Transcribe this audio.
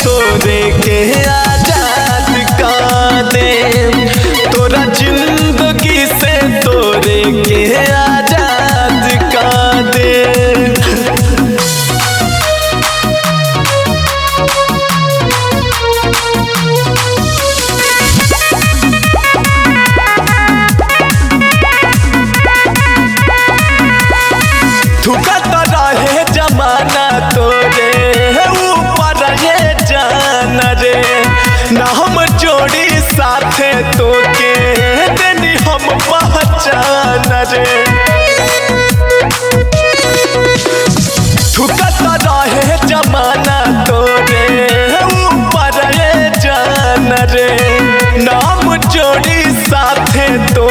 तोरे के आजाद कर दे, तोरा जिंदगी से तोरे के आजाद कर दे। थुकत रहे जमाना तोरे ऊपर ये जान रे, ना हम जोड़ी साथे तोके देनी हम पहचान रे। थुकत रहे जमाना तोरे ऊपर ये जान रे, नाम जोड़ी साथे तो